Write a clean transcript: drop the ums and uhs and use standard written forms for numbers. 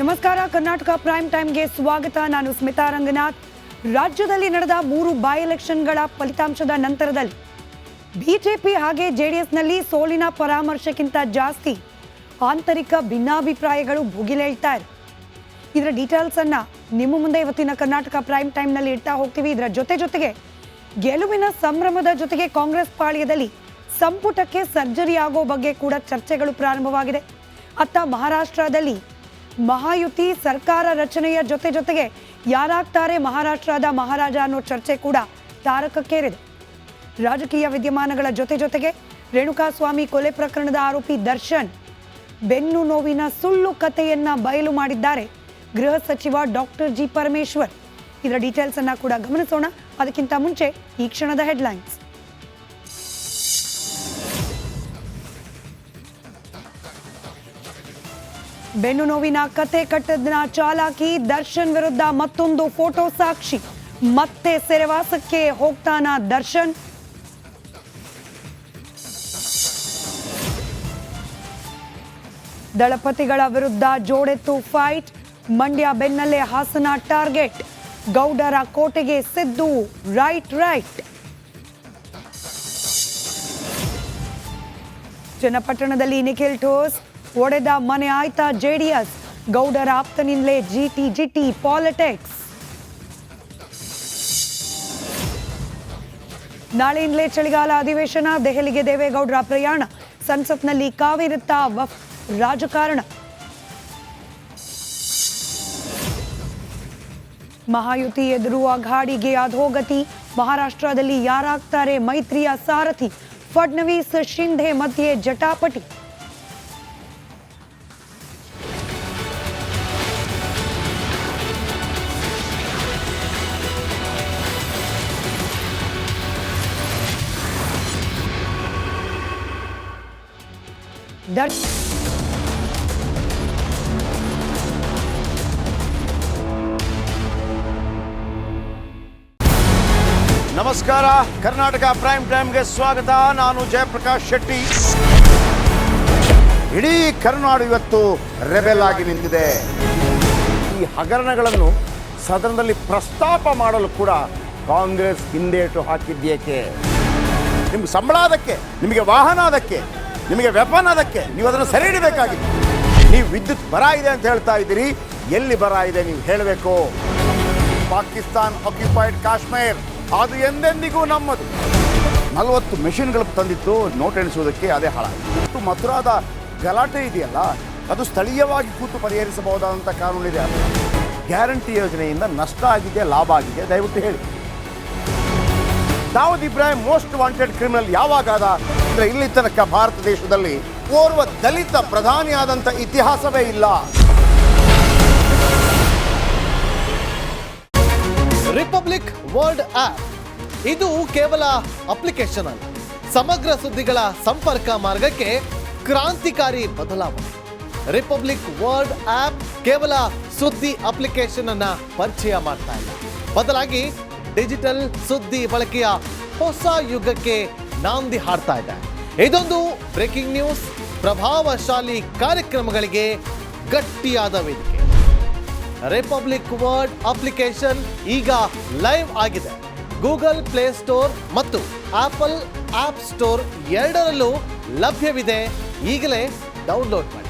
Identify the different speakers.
Speaker 1: ನಮಸ್ಕಾರ. ಕರ್ನಾಟಕ ಪ್ರೈಮ್ ಟೈಮ್ಗೆ ಸ್ವಾಗತ. ನಾನು ಸ್ಮಿತಾ ರಂಗನಾಥ್. ರಾಜ್ಯದಲ್ಲಿ ನಡೆದ 3 ಬೈ ಎಲೆಕ್ಷನ್ಗಳ ಫಲಿತಾಂಶದ ನಂತರದಲ್ಲಿ ಬಿಜೆಪಿ ಹಾಗೆ ಜೆಡಿಎಸ್ನಲ್ಲಿ ಸೋಲಿನ ಪರಾಮರ್ಶಕ್ಕಿಂತ ಜಾಸ್ತಿ ಆಂತರಿಕ ಭಿನ್ನಾಭಿಪ್ರಾಯಗಳು ಭುಗಿಲೇಳ್ತಾ ಇದೆ. ಇದರ ಡೀಟೇಲ್ಸ್ ಅನ್ನ ನಿಮ್ಮ ಮುಂದೆ ಇವತ್ತಿನ ಕರ್ನಾಟಕ ಪ್ರೈಮ್ ಟೈಮ್ನಲ್ಲಿ ಇಡ್ತಾ ಹೋಗ್ತೀವಿ. ಇದರ ಜೊತೆಗೆ ಗೆಲುವಿನ ಸಂಭ್ರಮದ ಜೊತೆಗೆ ಕಾಂಗ್ರೆಸ್ ಪಾಳ್ಯದಲ್ಲಿ ಸಂಪುಟಕ್ಕೆ ಸರ್ಜರಿ ಆಗೋ ಬಗ್ಗೆ ಕೂಡ ಚರ್ಚೆಗಳು ಪ್ರಾರಂಭವಾಗಿದೆ. ಅತ್ತ ಮಹಾರಾಷ್ಟ್ರದಲ್ಲಿ ಮಹಾಯುತಿ ಸರ್ಕಾರ ರಚನೆಯ ಜೊತೆಗೆ ಯಾರಾಗ್ತಾರೆ ಮಹಾರಾಷ್ಟ್ರದ ಮಹಾರಾಜ ಅನ್ನೋ ಚರ್ಚೆ ಕೂಡ ತಾರಕಕ್ಕೇರಿದೆ. ರಾಜಕೀಯ ವಿದ್ಯಮಾನಗಳ ಜೊತೆಗೆ ರೇಣುಕಾಸ್ವಾಮಿ ಕೊಲೆ ಪ್ರಕರಣದ ಆರೋಪಿ ದರ್ಶನ್ ಬೆನ್ನು ನೋವಿನ ಸುಳ್ಳು ಕಥೆಯನ್ನ ಬಯಲು ಮಾಡಿದ್ದಾರೆ ಗೃಹ ಸಚಿವ ಡಾಕ್ಟರ್ ಜಿ ಪರಮೇಶ್ವರ್. ಇದರ ಡೀಟೇಲ್ಸ್ ಅನ್ನ ಕೂಡ ಗಮನಿಸೋಣ. ಅದಕ್ಕಿಂತ ಮುಂಚೆ ಈ ಕ್ಷಣದ ಹೆಡ್ಲೈನ್ಸ್. ಬೆನ್ನು ನೋವಿನ ಕತೆ ಕಟ್ಟದ ಚಾಲಾಕಿ ದರ್ಶನ್ ವಿರುದ್ಧ ಮತ್ತೊಂದು ಫೋಟೋ ಸಾಕ್ಷಿ. ಮತ್ತೆ ಸೆರೆವಾಸಕ್ಕೆ ಹೋಗ್ತಾನ ದರ್ಶನ್. ದಳಪತಿಗಳ ವಿರುದ್ಧ ಜೋಡೆತ್ತು ಫೈಟ್. ಮಂಡ್ಯ ಬೆನ್ನಲ್ಲೇ ಹಾಸನ ಟಾರ್ಗೆಟ್. ಗೌಡರ ಕೋಟೆಗೆ ಸಿದ್ದು ರೈಟ್. ಚನ್ನಪಟ್ಟಣದಲ್ಲಿ ನಿಖಿಲ್ ಠೋಸ್. ಒಡೆದ ಮನೆ ಆಯ್ತಾ ಜೆಡಿಎಸ್. ಗೌಡರ ಆಪ್ತನಿಂದಲೇ ಜಿಟಿ ಪಾಲಿಟಿಕ್ಸ್. ನಾಳೆಯಿಂದಲೇ ಚಳಿಗಾಲ ಅಧಿವೇಶನ. ದೆಹಲಿಗೆ ದೇವೇಗೌಡರ ಪ್ರಯಾಣ. ಸಂಸತ್ನಲ್ಲಿ ಕಾವೇರುತ್ತಾ ರಾಜಕಾರಣ. ಮಹಾಯುತಿ ಎದುರು ಅಘಾಡಿಗೆ ಅಧೋಗತಿ. ಮಹಾರಾಷ್ಟ್ರದಲ್ಲಿ ಯಾರಾಗ್ತಾರೆ ಮೈತ್ರಿಯ ಸಾರಥಿ? ಫಡ್ನವೀಸ್ ಶಿಂಧೆ ಮಧ್ಯೆ ಜಟಾಪಟಿ.
Speaker 2: ನಮಸ್ಕಾರ. ಕರ್ನಾಟಕ ಪ್ರೈಮ್ ಟೈಮ್ಗೆ ಸ್ವಾಗತ. ನಾನು ಜಯಪ್ರಕಾಶ್ ಶೆಟ್ಟಿ. ಇಡೀ ಕರ್ನಾಡು ಇವತ್ತು ರೆಬೆಲ್ ಆಗಿ ನಿಂತಿದೆ. ಈ ಹಗರಣಗಳನ್ನು ಸದನದಲ್ಲಿ ಪ್ರಸ್ತಾಪ ಮಾಡಲು ಕೂಡ ಕಾಂಗ್ರೆಸ್ ಹಿಂದೇಟು ಹಾಕಿದ್ದೇಕೆ? ನಿಮ್ಗೆ ಸಂಬಳ ಅದಕ್ಕೆ, ನಿಮಗೆ ವಾಹನ ಅದಕ್ಕೆ, ನಿಮಗೆ ವೆಪನ್ ಅದಕ್ಕೆ. ನೀವು ಅದನ್ನು ಸರಿ ಹಿಡಬೇಕಾಗಿದೆ. ನೀವು ವಿದ್ಯುತ್ ಬರ ಇದೆ ಅಂತ ಹೇಳ್ತಾ ಇದ್ದೀರಿ. ಎಲ್ಲಿ ಬರ ಇದೆ ನೀವು ಹೇಳಬೇಕು. ಪಾಕಿಸ್ತಾನ್ ಆಕ್ಯುಪೈಡ್ ಕಾಶ್ಮೀರ್ ಅದು ಎಂದೆಂದಿಗೂ ನಮ್ಮದು. 40 ಮೆಷಿನ್ಗಳು ತಂದಿತ್ತು ನೋಟ್ ಎಣಿಸುವುದಕ್ಕೆ, ಅದೇ ಹಾಳಾಯಿತು. ಮಥುರಾದ ಗಲಾಟೆ ಇದೆಯಲ್ಲ, ಅದು ಸ್ಥಳೀಯವಾಗಿ ಕೂತು ಪರಿಹರಿಸಬಹುದಾದಂಥ ಕಾನೂನಿದೆ. ಗ್ಯಾರಂಟಿ ಯೋಜನೆಯಿಂದ ನಷ್ಟ ಆಗಿದೆ, ಲಾಭ ಆಗಿದೆ, ದಯವಿಟ್ಟು ಹೇಳಿ. Dawood Ibrahim most wanted criminal ಯಾವಾಗಾದ ಅಂದರೆ ಇಲ್ಲಿ ತನಕ ಭಾರತ ದೇಶದಲ್ಲಿ ಓರ್ವ ದಲಿತ ಪ್ರಧಾನಿಯಾದಂಥ ಇತಿಹಾಸವೇ ಇಲ್ಲ.
Speaker 3: ರಿಪಬ್ಲಿಕ್ ವರ್ಲ್ಡ್ ಆಪ್ ಇದು ಕೇವಲ ಅಪ್ಲಿಕೇಶನ್ ಅಲ್ಲ, ಸಮಗ್ರ ಸುದ್ದಿಗಳ ಸಂಪರ್ಕ ಮಾರ್ಗಕ್ಕೆ ಕ್ರಾಂತಿಕಾರಿ ಬದಲಾವಣೆ. ರಿಪಬ್ಲಿಕ್ ವರ್ಲ್ಡ್ ಆಪ್ ಕೇವಲ ಸುದ್ದಿ ಅಪ್ಲಿಕೇಶನ್ ಅನ್ನ ಪರಿಚಯ ಮಾಡ್ತಾ ಇಲ್ಲ, ಬದಲಾಗಿ ಡಿಜಿಟಲ್ ಸುದ್ದಿ ಬಳಕೆಯ ಹೊಸ ಯುಗಕ್ಕೆ ನಾಂದಿ ಹಾಡ್ತಾ ಇದೆ. ಇದೊಂದು ಬ್ರೇಕಿಂಗ್ ನ್ಯೂಸ್, ಪ್ರಭಾವಶಾಲಿ ಕಾರ್ಯಕ್ರಮಗಳಿಗೆ ಗಟ್ಟಿಯಾದ ವೇದಿಕೆ. ರಿಪಬ್ಲಿಕ್ ವರ್ಲ್ಡ್ ಅಪ್ಲಿಕೇಶನ್ ಈಗ ಲೈವ್ ಆಗಿದೆ. ಗೂಗಲ್ ಪ್ಲೇ ಸ್ಟೋರ್ ಮತ್ತು ಆಪಲ್ ಆಪ್ ಸ್ಟೋರ್ ಎರಡರಲ್ಲೂ ಲಭ್ಯವಿದೆ. ಈಗಲೇ ಡೌನ್ಲೋಡ್ ಮಾಡಿ.